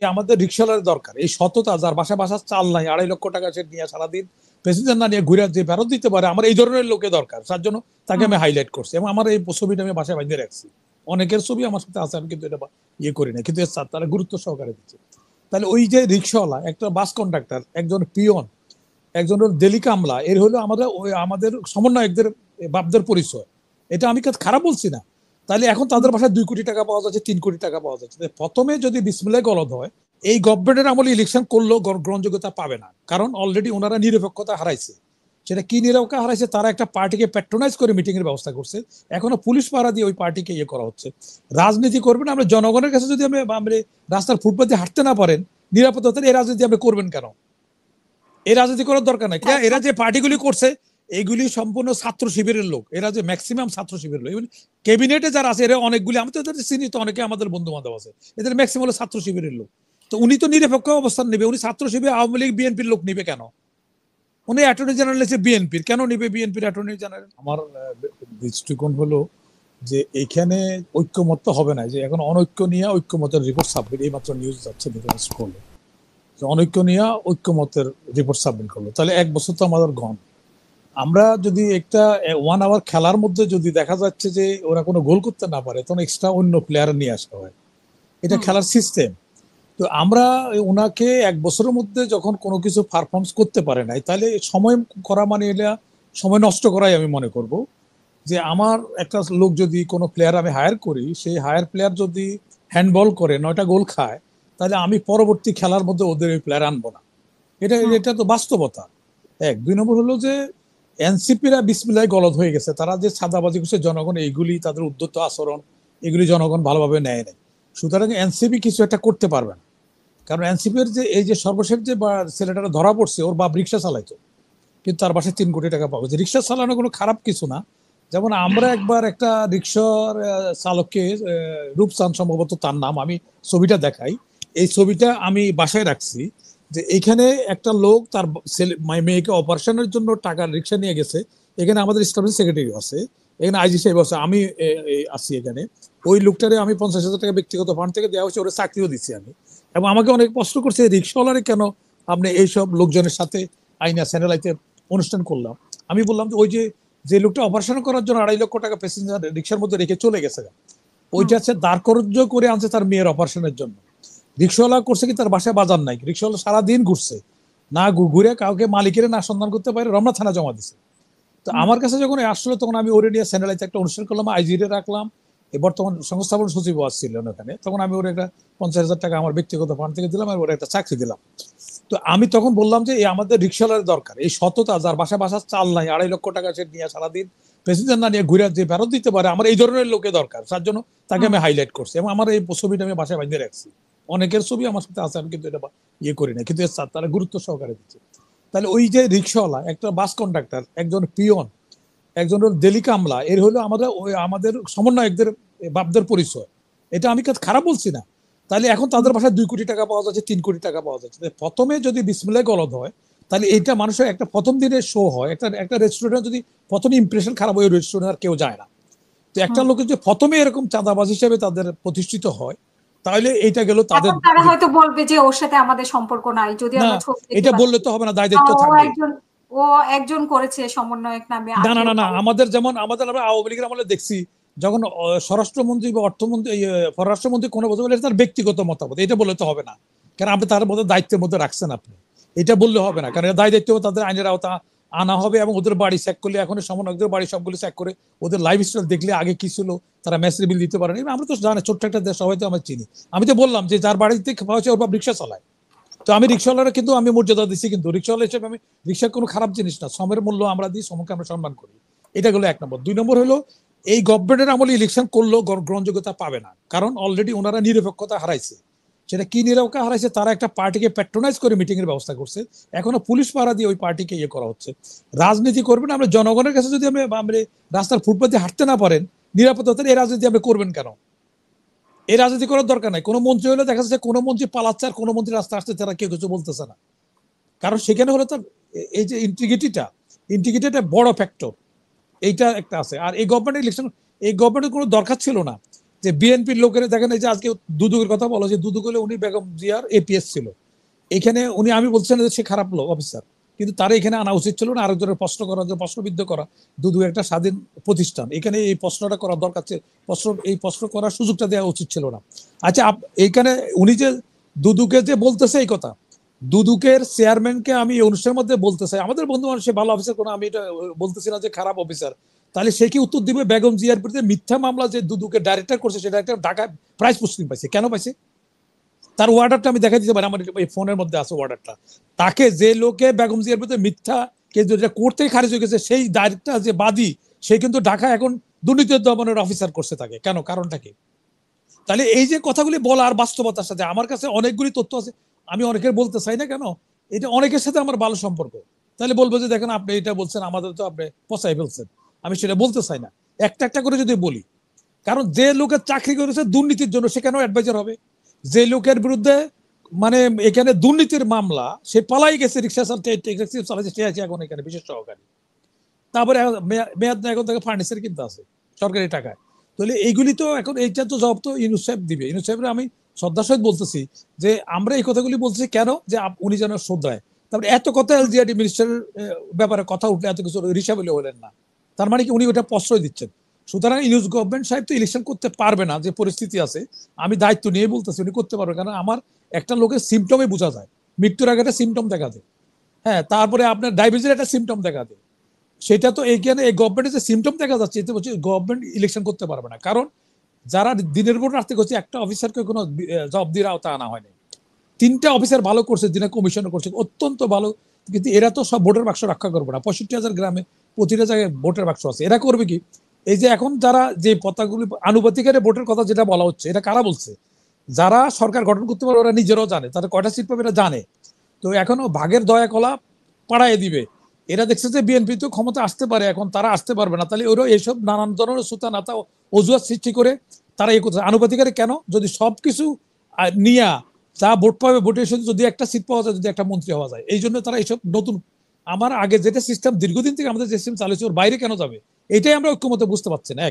আমাদের রিক্সাওয়ালার দরকার, এই সততা, যার বাসা চাল নাই, 2.5 লক্ষ টাকা সে নিয়ে সারাদিন প্রেসিডেন্ট না নিয়ে ঘুরে যে ফেরত দিতে পারে, আমার এই ধরনের লোকের দরকার। তার জন্য তাকে আমি হাইলাইট করছি এবং আমার এই ছবিটা আমি বাসায় বাঁধিয়ে রাখছি। অনেকের ছবি আমার সাথে আছে, আমি কিন্তু এটা ইয়ে করি না, কিন্তু তারা গুরুত্ব সহকারে দিচ্ছে। তাহলে ওই যে রিক্সাওয়ালা, একটা বাস কন্ডাক্টর, একজন পিয়ন, একজন ডেলি কামলা, এর হলো আমাদের সমন্বয়কদের বাপদের পরিচয়। এটা আমি খারাপ বলছি না। তাহলে এখন তাদের বাসায় 2 কোটি টাকা পাওয়া যাচ্ছে, 3 কোটি টাকা পাওয়া যাচ্ছে। প্রথমে যদি বিসমিল্লাহ গলদ হয়, এই গভর্নমেন্টের আমলে ইলেকশন করলেও গ্রহণযোগ্যতা পাবে না, কারণ অলরেডি ওনারা নিরপেক্ষতা হারাইছে। সেটা কি নিরপেক্ষতা হারাইছে? তারা একটা পার্টিকে প্যাট্রোনাইজ করে মিটিং এর ব্যবস্থা করছে, এখনো পুলিশ পাহারা দিয়ে ওই পার্টিকে ইয়ে করা হচ্ছে। রাজনীতি করবেন আমরা জনগণের কাছে, যদি আমরা রাস্তার ফুটপাতে হাঁটতে না পারেন নিরাপত্তা, এই রাজনীতি আপনি করবেন কেন? এই রাজনীতি করার দরকার নাই। এরা যে পার্টিগুলি করছে এইগুলি সম্পূর্ণ ছাত্র শিবিরের লোক, এরা যে ম্যাক্সিমাম ছাত্র শিবিরের লোক। ক্যাবিনেটে যারা আছে এরা অনেকগুলি, আমি তো এদের চিনি, তো অনেকে আমাদের বন্ধু বান্ধব আছে, এদের ম্যাক্সিমাম হলো ছাত্র শিবিরের লোক। তো উনি তো নিরপেক্ষ অবস্থান নেবে, উনি ছাত্র শিবির, আওয়ামী লীগ, বিএনপির লোক নিবে কেন? উনি অ্যাটর্নি জেনারেল এসে বিএনপির, কেন নিবে বিএনপির অ্যাটর্নি জেনারেল? আমার দৃষ্টিকোণ হলো যে এইখানে ঐক্যমত্য হবে না, যে এখন অনৈক্য নিয়ে ঐক্যমতের রিপোর্ট সাবমিট, এই মাত্র নিউজ যাচ্ছে করলো, অনৈক্য নিয়ে ঐক্যমতের রিপোর্ট সাবমিট করলো। তাহলে 1 বছর তো আমাদের গন। আমরা যদি একটা 1 আওয়ার খেলার মধ্যে যদি দেখা যাচ্ছে যে ওরা কোনো গোল করতে না পারে, তখন এক্সট্রা অন্য প্লেয়ার নিয়ে আসা হয়, এটা খেলার সিস্টেম। তো আমরা ওনাকে 1 বছরের মধ্যে যখন কোনো কিছু পারফরমেন্স করতে পারে নাই, তাহলে সময় করা মানে এটা সময় নষ্ট করাই আমি মনে করব। যে আমার একটা লোক যদি কোনো প্লেয়ার আমি হায়ার করি, সেই হায়ার প্লেয়ার যদি হ্যান্ডবল করে 9টা গোল খায়, তাহলে আমি পরবর্তী খেলার মধ্যে ওদের ওই প্লেয়ার আনবো না। এটা তো বাস্তবতা। 2 নম্বর হলো যে এনসিপিরা বিসমিল্লাহ গলদ হয়ে গেছে, তারা যে ছাদাবাজি করছে জনগণ, এইগুলি তাদের উদ্যত আচরণ, এগুলি জনগণ ভালোভাবে নেয় নাই। সুতরাং এনসিপি কিছু একটা করতে পারবে না, কারণ এনসিপির যে এই যে সর্বশেষ যে ছেলেটা ধরা পড়ছে, ওর বাপ রিক্সা চালাইতো, কিন্তু তার বাসায় 3 কোটি টাকা পাওয়া যায়। রিক্সা চালানো কোনো খারাপ কিছু না। যেমন আমরা একবার একটা রিক্সার চালককে, রূপচাঁদ সম্ভবত তার নাম, আমি ছবিটা দেখাই, এই ছবিটা আমি বাসায় রাখছি, যে এইখানে একটা লোক তার মেয়েকে অপারেশনের জন্য টাকা রিক্সা নিয়ে গেছে। এখানে আমাদের স্টাফ সেক্রেটারি আছে, এখানে আইজি সাহেব আছে, আমি আছি এখানে। ওই লোকটারে আমি 50,000 টাকা ব্যক্তিগত ফান্ড থেকে দেওয়া হয়েছে, ওরা চাকরিও দিচ্ছি আমি। এবং আমাকে অনেক প্রশ্ন করছে, রিক্সাওয়ালারে কেন আপনি এইসব লোকজনের সাথে আইনা স্যানেলাইতে অনুষ্ঠান করলাম? আমি বললাম যে ওই যে লোকটা অপারেশন করার জন্য 2.5 লক্ষ টাকা প্যাসেঞ্জার রিক্সার মধ্যে রেখে চলে গেছে, ওইটা হচ্ছে দাঁড় কর্য করে আনছে তার মেয়ের অপারেশনের জন্য। রিক্সাওয়ালা করছে কি, তার বাসায় বাজার নাই, রিক্সাওয়ালা সারাদিন ঘুরছে, না ঘুরে কাউকে মালিকের না সন্ধান করতে পারে, রমনা থানা জমা দিছে। তো আমার কাছে যখন আসলো, তখন আমি ওরে নিয়ে স্যানেলাইতে একটা অনুষ্ঠান করলাম, আইজিরে রাখলাম, বর্তমান সংস্থাপন সচিব আসছিলেন ওখানে, তখন আমি ওর একটা 50,000 টাকা আমার ব্যক্তিগত ফান্ড থেকে দিলাম, আর ওর একটা চাকরি দিলাম। তো আমি তখন বললাম যে আমাদের রিক্সাওয়ালার দরকার, এই সততা, যার বাসা চাল নাই, 2.5 লক্ষ টাকা সে নিয়ে সারাদিন প্রেসিডেন্ট না নিয়ে ঘুরে যে ফেরত দিতে পারে, আমার এই ধরনের লোকের দরকার। তার জন্য তাকে আমি হাইলাইট করছি এবং আমার এই ছবিটা আমি বাসায় বাঁধিয়ে রাখছি। অনেকের ছবি আমার সাথে আছে, আমি কিন্তু এটা ইয়ে করি না, কিন্তু তারা গুরুত্ব সহকারে দিচ্ছে। তাহলে ওই যে রিক্সাওয়ালা, একটা বাস কন্ডাক্টর, একজন পিয়ন, একজন ডেলি কামলা, এর হলো আমাদের সমন্বয়কদের বাপদের পরিচয়। এটা আমি খারাপ বলছি না। তাহলে এখন তাদের বাসায় 2 কোটি টাকা পাওয়া যাচ্ছে, 3 কোটি টাকা পাওয়া যাচ্ছে। প্রথমে যদি বিসমিল্লাহ গলদ হয়, তাহলে এইটা মানুষের একটা প্রথম দিনের শো হয়। একটা রেস্টুরেন্টে যদি প্রথম ইমপ্রেশন খারাপ হয়, ওই রেস্টুরেন্ট আর কেউ যায় না। তো একটা লোকের যে প্রথমে এরকম চাঁদাবাজ হিসেবে তাদের প্রতিষ্ঠিত হয়, তাহলে এইটা গেল তাদের। তারা হয়তো বলবে যে ওর সাথে আমাদের সম্পর্ক নাই, যদি আমরা ছবি দেখতে এটা বললে তো হবে না, দায় দায়িত্ব থাকবে। ও একজন করেছে সমন্বয়ক নামে। না, আমাদের যেমন আমরা আওয়ামী লীগের আমলে দেখছি, যখন স্বরাষ্ট্রমন্ত্রী বা অর্থমন্ত্রী, পররাষ্ট্রমন্ত্রী কোনো বলতে বলে তার ব্যক্তিগত মতামত, এটা বললে তো হবে না, কারণ আপনি তার মধ্যে দায়িত্বের মধ্যে রাখছেন আপনি, এটা বললে হবে না, কারণ দায় দায়িত্ব তাদের আইনের আওতা আনা হবে। এবং ওদের বাড়ি চেক করলে, এখন সমন্বয়কদের বাড়ি সবগুলো চেক করে ওদের লাইফস্টাইল দেখলে আগে কি ছিল, তারা মেসেজ বিল দিতে পারেনি। আমরা তো জানি ছোট্ট একটা দেশ, সবাই তো আমরা চিনি। আমি তো বললাম যে যার বাড়িতে খাওয়া হচ্ছে ওর বাপ রিক্সা চালায়, তো আমি রিক্সাওয়ালারা কিন্তু আমি মর্যাদা দিচ্ছি, কিন্তু রিক্সাওয়ালা হিসেবে আমি, রিক্সা কোনো খারাপ জিনিস না, শ্রমের মূল্য আমরা দিই, শ্রমকে আমরা সম্মান করি। এটা গেলো 1 নম্বর। 2 নম্বর হলো এই গভর্নমেন্টের আমলে ইলেকশন করলেও গ্রহণযোগ্যতা পাবে না, কারণ অলরেডি ওনারা নিরপেক্ষতা হারাইছে। সেটা কি নিরপেক্ষতা হারাইছে? তারা একটা পার্টিকে প্যাট্রোনাইজ করে মিটিং এর ব্যবস্থা করছে, এখনো পুলিশ পাহারা দিয়ে ওই পার্টিকে ইয়ে করা হচ্ছে। রাজনীতি করবেন আমরা জনগণের কাছে, যদি আমরা রাস্তার ফুটপাতে হাঁটতে না পারেন নিরাপত্তা, এই রাজনীতি আপনি করবেন কেন? এই রাজনীতি করার দরকার নাই। কোনো মন্ত্রী হলে দেখা যাচ্ছে কোনো মন্ত্রী পালাচ্ছে আর কোনো মন্ত্রী রাস্তা আসতে তারা কেউ কিছু বলতেছে না, কারণ সেখানে হলো তার এই যে ইন্টিগ্রিটিটা বড় ফ্যাক্টর, এইটা একটা আছে। আর এই গভর্নমেন্ট ইলেকশন, এই গভর্নমেন্টের কোনো দরকার ছিল না। যে বিএনপির লোকেরা দেখেন, এই যে আজকে দুদুকের কথা বলো, যে দুদুক হলে উনি বেগম জিয়ার এপিএস ছিল, এখানে উনি, আমি বলছি না যে সে খারাপ লোক অফিসার, কিন্তু তারা এখানে আনা উচিত ছিল না আরেকজনের প্রশ্ন করা, যে প্রশ্নবিদ্ধ করা। দুদু একটা স্বাধীন প্রতিষ্ঠান, এখানে এই প্রশ্নটা করা দরকার, এই প্রশ্ন করার সুযোগটা দেওয়া উচিত ছিল না। আচ্ছা, এইখানে উনি যে দুদুকে যে বলতেছে এই কথা, দুদুকের চেয়ারম্যানকে আমি এই অনুষ্ঠানের মধ্যে বলতে চাই, আমাদের বন্ধু মানুষ, সে ভালো অফিসার, কোনো আমি এটা বলতেছি না যে খারাপ অফিসার, তাহলে সে কি উত্তর দিবে বেগম জিয়ার বিরুদ্ধে মিথ্যা মামলা যে দুদুকে ডাইরেক্টর করছে, সেটা একটা ঢাকায় প্রাইজ পোস্টিং পাইছে, কেন পাইছে? তার ওয়ার্ডারটা আমি দেখা দিতে পারি, আমার এই ফোনের মধ্যে আছে ওয়ার্ডারটা। তাকে যে লোকে বেগম জিয়ার বিরুদ্ধে মিথ্যা কে যেটা কোর্ট থেকে খারিজ হয়ে গেছে, সেই ডাইরেক্টর যে বাদী, সে কিন্তু ঢাকা এখন দুর্নীতি দমনের অফিসার করছে তাকে, কেন? কারণটা কি? তাহলে এই যে কথাগুলি বলার বাস্তবতার সাথে আমার কাছে অনেকগুলি তথ্য আছে, আমি অনেকের বলতে চাই না, কেন? এটা অনেকের সাথে আমার ভালো সম্পর্ক, তাহলে বলবো যে দেখেন আপনি এটা বলছেন, আমাদের তো আপনি পচাই ফেলছেন, আমি সেটা বলতে চাই না, একটা একটা করে যদি বলি। কারণ যে লোকের চাকরি করেছে দুর্নীতির জন্য, সে কেন অ্যাডভাইজার হবে? যে লোকের বিরুদ্ধে মানে এখানে দুর্নীতির মামলা, সে পালাই গেছে, রিক্সা চালাচ্ছে এখন এখানে বিশেষ সহকারী, তারপরে মেয়াদ এখন থেকে ফার্নিচার কিনতে আছে সরকারি টাকায়। তাহলে এইগুলি তো এখন, এইটা তো জবাব তো ইউনুস সাহেব দিবে। ইউনুস সাহেবের আমি শ্রদ্ধার সহিত বলতেছি যে আমরা এই কথাগুলি বলতেছি কেন, যে উনি যেন শ্রদ্ধায়, তারপরে এত কথা এলজিআরডি মিনিস্টারের ব্যাপারে কথা উঠলে এত কিছু রিসাব হলেন না, তার মানে কি উনি ওটা প্রশ্রয় দিচ্ছেন? সুতরাং ইউনুস গভর্নমেন্ট সাহেব তো ইলেকশন করতে পারবে না, যে পরিস্থিতি আছে, আমি দায়িত্ব নিয়ে বলতেছি উনি করতে পারবে, কারণ আমার একটা লোকের সিমটমে বোঝা যায়, মৃত্যুর আগে একটা সিমটম দেখা যায়, হ্যাঁ, তারপরে আপনার ডায়াবেটিসের একটা সিমটম দেখা যায়, সেটা তো এইখানে এই গভর্নমেন্টের যে সিমটম দেখা যাচ্ছে, এতে বলছে গভর্নমেন্ট ইলেকশন করতে পারবে না, কারণ যারা দিনের ভোট রাখতে করছে, একটা অফিসারকে কোনো জবাবদিহির আওতা আনা হয়নি। 3টা অফিসার ভালো করছে, দিনে কমিশনও করছে অত্যন্ত ভালো, কিন্তু এরা তো সব ভোটের বাক্স রক্ষা করবে না। 65,000 গ্রামে প্রতিটা জায়গায় ভোটের বাক্স আছে, এরা করবে কি? এই যে এখন যারা যে পতাকাগুলি আনুপাতিকের ভোটের কথা যেটা বলা হচ্ছে, এটা কারা বলছে? যারা সরকার গঠন করতে পারে ওরা নিজেরাও জানে, তারা কয়টা সিট পাবে এটা জানে। তো এখনো ভাগের দয়া কলা পাড়ায় দিবে। এরা দেখছে যে বিএনপি তো ক্ষমতা আসতে পারে, এখন তারা আসতে পারবে না, তাহলে ওরা এইসব নানান ধরনের সুতা নাতা অজুহাত সৃষ্টি করে তারা এই করছে। আনুপাতিকারে কেন? যদি সবকিছু নিয়া যা ভোট পাবে, ভোটের সাথে যদি একটা সিট পাওয়া যায়, যদি একটা মন্ত্রী হওয়া যায়, এই জন্য তারা এইসব নতুন, আমার আগে যেটা সিস্টেম দীর্ঘদিন থেকে আমাদের যে সিস্টেম চালিয়েছে, ওর বাইরে কেন যাবে? এটাই আমরা ঐক্যমতে বুঝতে পারছি না।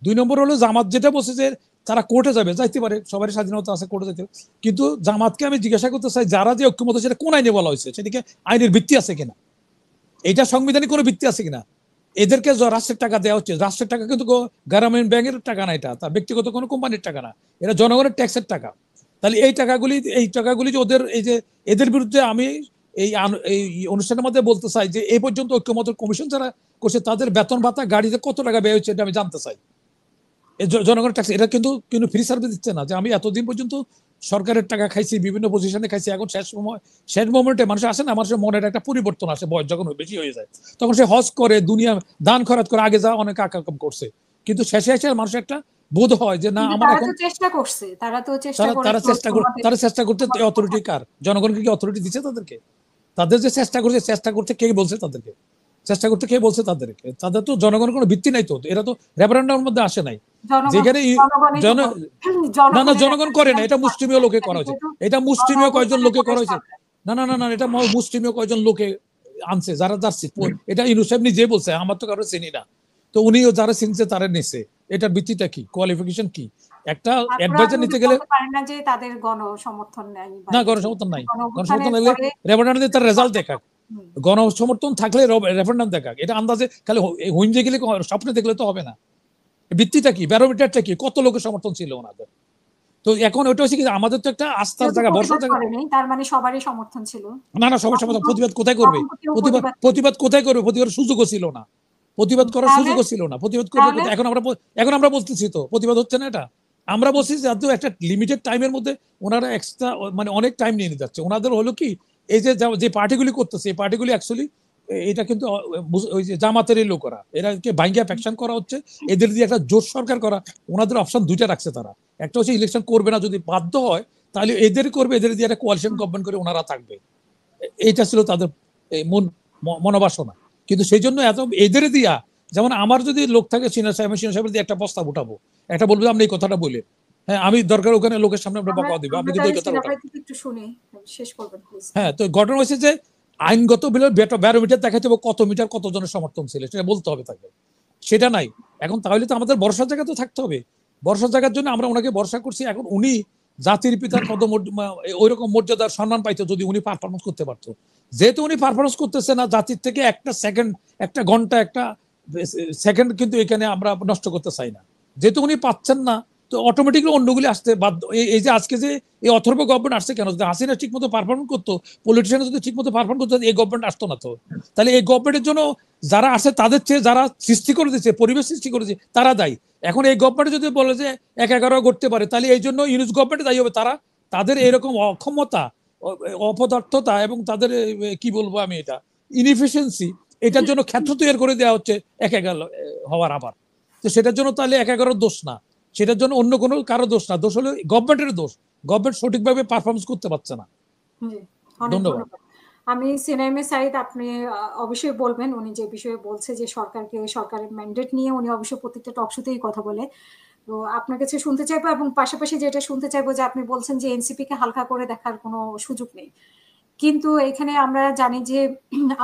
2 নম্বর হলো জামাত যেটা বলছে যে তারা কোর্টে যাবে, যাইতে পারে, সবারই স্বাধীনতা আছে, কোর্টে যেতে। কিন্তু জামাতকে আমি জিজ্ঞাসা করতে চাই, যারা যে ঐক্যমত, সেটা কোন আইনে বলা হয়েছে, সেদিকে আইনের ভিত্তি আছে কিনা, এটা সাংবিধানিক কোনো ভিত্তি আছে কিনা? এদেরকে রাষ্ট্রের টাকা দেওয়া হচ্ছে, রাষ্ট্রের টাকা কিন্তু গ্রামীণ ব্যাংকের টাকা না, এটা তার ব্যক্তিগত কোনো কোম্পানির টাকা না, এটা জনগণের ট্যাক্সের টাকা। তাহলে এই টাকাগুলি যে ওদের, এই যে এদের বিরুদ্ধে আমি এই অনুষ্ঠানের মধ্যে বলতে চাই যে এই পর্যন্ত ঐক্যমত কমিশন যারা করছে, তাদের বেতন ভাতা গাড়িতে কত টাকা ব্যয় হচ্ছে, এটা আমি জানতে চাই। জনগণের ট্যাক্স, এটা কিন্তু কিন্তু ফ্রি সার্ভিস দিচ্ছে না, যে আমি এতদিন পর্যন্ত সরকারের টাকা খাইছি, বিভিন্ন পজিশনে খাইছি, এখন শেষ মোমেন্টে মানুষ আসে না, মানুষের মনের একটা পরিবর্তন আসে, বয়স যখন বেশি হয়ে যায়, তখন সে হজ করে, দুনিয়া দান খরচ করে, আগে যা অনেক আকাম করছে, কিন্তু শেষে এসে মানুষের একটা বোধ হয় যে না, আমার এখন চেষ্টা করছে, তারা চেষ্টা করতে অথরিটি কার? জনগণকে কি অথরিটি দিচ্ছে তাদেরকে? তাদের যে চেষ্টা করতে কে বলছে তাদেরকে? চেষ্টা করতে কে বলছে তাদেরকে? তাদের তো জনগণের কোনো ভিত্তি নাই, তো এরা তো রেফারেন্ডামের মধ্যে আসে নাই, যেখানে না না জনগণ করে না, এটা মুসলিমীয় লোকে করা হয়েছে, এটা মুসলিমীয় কয়েকজন লোকে করা হয়েছে, না না না না, এটা মুসলিমীয় কয়েকজন লোকে আনছে, যারা যাচ্ছে, এটা ইউনুস সাহেব নিজে বলছে, আমার তো কারো চিনি না, তো উনিও যারা চিনছে তারা নিছে। এটার ভিত্তিটা কি, কোয়ালিফিকেশন কি? একটা অ্যাডভাইজার নিতে গেলে না যে তাদের গণসমর্থন নাই, না গণসমর্থন নাই, গণসমর্থন হলে রেফারেন্ডাম দিয়ে তার রেজাল্ট দেখাক, গণসমর্থন থাকলে রেফারেন্ডাম দেখাক, এটা আন্দাজে খালি হুইঞ্জে গেলে, স্বপ্নে দেখলে তো হবে না। ভিত্তিটা কি, ব্যারোমিটারটা কি, কত লোকের সমর্থন ছিল ওনাদের? তো এখন ওটা হচ্ছে কি, আমাদের তো একটা আস্থার জায়গা, ভরসার জায়গা, তার মানে সবারই সমর্থন ছিল না না, সবার সমর্থন, প্রতিবাদ কোথায় করবে? প্রতিবাদ কোথায় করবে? প্রতিবাদের সুযোগও ছিল না, প্রতিবাদ করার সুযোগও ছিল না, প্রতিবাদ করবে কোথায়? এখন আমরা বলতেছি তো প্রতিবাদ হচ্ছে না, এটা আমরা বলছি যে একটা লিমিটেড টাইমের মধ্যে ওনারা এক্সট্রা মানে অনেক টাইম নিয়ে যাচ্ছে। ওনাদের হলো কি, এই যে পার্টিগুলি করতেছে, এই পার্টিগুলি অ্যাকচুয়ালি এটা কিন্তু ওই যে জামাতেরই লোকেরা, এরাকে ভাঙ্গিয়া ফ্যাকশন করা হচ্ছে, এদের দিয়ে একটা জোট সরকার করা। ওনাদের অপশন 2টা রাখছে তারা, একটা হচ্ছে ইলেকশন করবে না, যদি বাধ্য হয় তাহলে এদের করবে, এদের দিয়ে একটা কোয়ালিশন গভর্নমেন্ট করে ওনারা থাকবে, এইটা ছিল তাদের মনোবাসনা। কিন্তু সেই জন্য এত এদের দিয়া, যেমন আমার যদি লোক থাকে সিনিয়র সাহেবের দিয়ে একটা প্রস্তাব উঠাবো, একটা বলবো আপনি এই কথাটা বলে, হ্যাঁ আমি দরকার ওখানে লোকের সামনে আমরা বকা দিব, আপনি কিন্তু ওই কথা একটু শুনে শেষ করবেন প্লিজ। হ্যাঁ, তো ঘটনা হয়েছে যে আইনগত ব্যারোমিটার দেখাতে হবে, কত মিটার কতজনের সমর্থন ছিল, সেটা বলতে হবে তাকে, সেটা নাই এখন। তাহলে তো আমাদের ভরসার জায়গা তো থাকতে হবে। ভরসা জায়গার জন্য আমরা ওনাকে ভরসা করছি। এখন উনি জাতির পিতার ওইরকম মর্যাদার সম্মান পাইতো যদি উনি পারফরমেন্স করতে পারতো। যেহেতু উনি পারফরমেন্স করতেছে না, জাতির থেকে একটা সেকেন্ড, একটা ঘন্টা, একটা সেকেন্ড কিন্তু এখানে আমরা নষ্ট করতে চাই না। যেহেতু উনি পাচ্ছেন না, তো অটোমেটিকলি অন্যগুলি আসতে বাধ্য। এই যে আজকে যে এই অথর্ব গভর্নমেন্ট আসছে কেন? যদি হাসিনা ঠিক মতো পারফর্ম করতো, পলিটিশিয়ান যদি ঠিক মতো পারফর্ম করতো, এই গভর্নমেন্ট আসতো না তো। তাহলে এই গভর্নমেন্টের জন্য যারা আসে তাদের চেয়ে যারা সৃষ্টি করে দিচ্ছে, পরিবেশ সৃষ্টি করেছে, তারা দায়ী। এখন এই গভর্নমেন্ট যদি বলে যে ১-১১ করতে পারে, তাহলে এই জন্য ইউনিস গভর্নমেন্ট দায়ী হবে। তারা তাদের এরকম অক্ষমতা, অপদার্থতা এবং তাদের কি বলবো আমি, এটা ইনএফিসিয়েন্সি, এটার জন্য ক্ষেত্র তৈরি করে দেওয়া হচ্ছে ১-১১ হওয়ার। আবার তো সেটার জন্য তাহলে ১-১ দোষ না, সেটার জন্য অন্য কোনো কারো দোষ না, দোষ হলো গভর্নমেন্টের দোষ। গভর্নমেন্ট সঠিকভাবে পারফরমেন্স করতে পারছে না। অনেক ধন্যবাদ। আমি সিনাইমে সাইদ, আপনি অবশ্যই বলবেন, উনি যে বিষয়ে বলছে যে সরকারের ম্যান্ডেট নিয়ে উনি অবশ্যই প্রত্যেকটা টকশোতেই কথা বলে। তো আপনার কাছে শুনতে চাইবো, এবং পাশাপাশি যেটা শুনতে চাইবো যে আপনি বলছেন যে এনসিপি কে হালকা করে দেখার কোনো সুযোগ নেই, কিন্তু এখানে আমরা জানি যে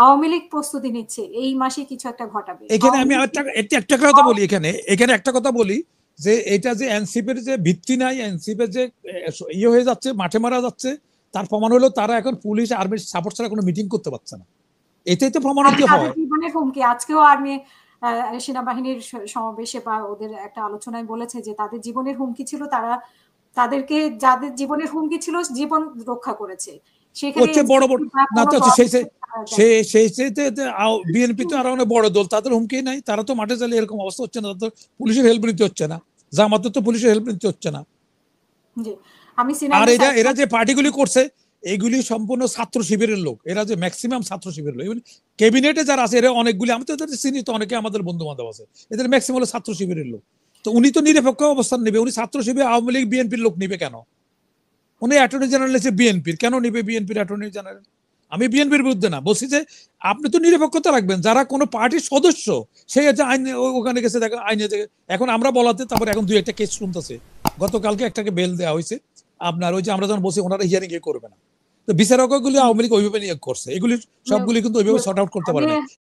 আওয়ামী লীগ প্রস্তুতি নিচ্ছে এই মাসে কিছু একটা ঘটাবে। এখানে আমি একটা কথা বলি, এখানে একটা কথা বলি যে এটা যে এনসিপির যে ভিত্তি নাই, এনসিপির যে ইয়ে হয়ে যাচ্ছে, মাঠে মারা যাচ্ছে, তার প্রমাণ হলো তারা এখন পুলিশ আর্মির সাপোর্ট ছাড়া কোনো মিটিং করতে পারছে না। এটাই তো প্রমাণিত হয়। জীবনের হুমকি, আজকেও আর্মি সেনাবাহিনীর সমাবেশে বা ওদের একটা আলোচনায় বলেছে যে তাদের জীবনের হুমকি ছিল, তারা তাদেরকে যাদের জীবনের হুমকি ছিল জীবন রক্ষা করেছে। সেখানে বড় বড় না তো বিএনপি তো আরো অনেক বড় দল, তাদের হুমকি নাই, তারা তো মাঠে চালিয়ে এরকম অবস্থা হচ্ছে না, তাদের পুলিশের হেল্প নিতে হচ্ছে না, জামাতের তো পুলিশের হেল্প নিতে হচ্ছে না। আর এরা যে পার্টিগুলি করছে এইগুলি সম্পূর্ণ ছাত্র শিবিরের লোক, এরা যে ম্যাক্সিমাম ছাত্র শিবিরের লোক। ক্যাবিনেটে যারা আছে এরা অনেকগুলি, আমি তো এদের চিনি, তো অনেকে আমাদের বন্ধু বান্ধব আছে, এদের ম্যাক্সিমাম হলো ছাত্র শিবিরের লোক। তো উনি তো নিরপেক্ষ অবস্থান নেবে, উনি ছাত্র শিবির, আওয়ামী লীগ, বিএনপির লোক নিবে কেন? উনি অ্যাটর্নি জেনারেল এসে বিএনপির কেন নিবে? বিএনপির অ্যাটর্নি জেনারেল। আমি বিএনপির বিরুদ্ধে না, বলছি যে আপনি তো নিরপেক্ষতা রাখবেন। যারা কোনো পার্টির সদস্য, সেই হচ্ছে আইন ওখানে গেছে, দেখেন আইনে। এখন আমরা বলাতে তারপরে এখন ২-১টা কেস শুনতেছে। গতকালকে একটাকে বেল দেওয়া হয়েছে আপনার, ওই যে আমরা যখন বলছি ওনারা হিয়ারিং করবে না, তো বিচারকগুলি আওয়ামী লীগ ওইভাবে নিয়োগ করছে, এগুলি সবগুলি কিন্তু ওইভাবে সর্ট আউট করতে পারে না।